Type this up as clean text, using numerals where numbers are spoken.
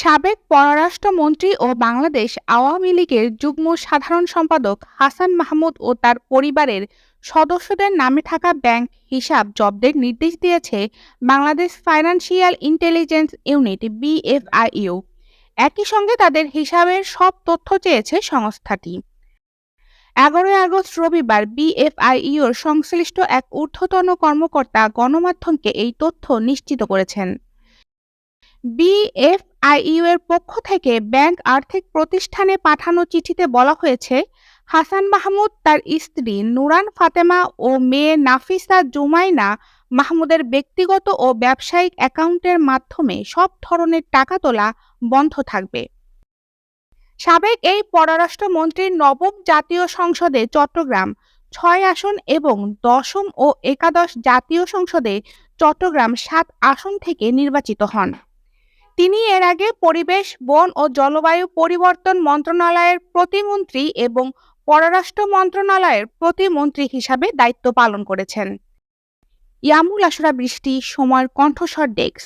সাবেক পররাষ্ট্রমন্ত্রী ও বাংলাদেশ আওয়ামী লীগের যুগ্ম সাধারণ সম্পাদক হাসান মাহমুদ ও তার পরিবারের সদস্যদের নামে থাকা ব্যাংক হিসাব জব্দের নির্দেশ দিয়েছে Bangladesh financial intelligence unit BFIU. একই সঙ্গে তাদের হিসাবের সব তথ্য চেয়েছে সংস্থাটি। 11 আগস্ট রবিবার বিএফআইইউর সংশ্লিষ্ট এক ঊর্ধ্বতন কর্মকর্তা গণমাধ্যমকে এই তথ্য নিশ্চিত করেছেন। বিএফআইইউ এর পক্ষ থেকে ব্যাংক আর্থিক প্রতিষ্ঠানে পাঠানো চিঠিতে বলা হয়েছে, হাসান মাহমুদ, তার স্ত্রী নুরান ফাতেমা ও মেয়ে নাফিসা জুমাইনা মাহমুদের ব্যক্তিগত ও ব্যবসায়িক অ্যাকাউন্টের মাধ্যমে সব ধরনের টাকা তোলা বন্ধ থাকবে। সাবেক এই পররাষ্ট্রমন্ত্রীর নবম জাতীয় সংসদে চট্টগ্রাম ৬ আসন এবং দশম ও একাদশ জাতীয় সংসদে চট্টগ্রাম ৭ আসন থেকে নির্বাচিত হন। তিনি এর আগে পরিবেশ, বন ও জলবায়ু পরিবর্তন মন্ত্রণালয়ের প্রতিমন্ত্রী এবং পররাষ্ট্র মন্ত্রণালয়ের প্রতিমন্ত্রী হিসাবে দায়িত্ব পালন করেছেন। ইয়ামুল আশরা বৃষ্টি, সময়ের কণ্ঠস্বর ডেস্ক।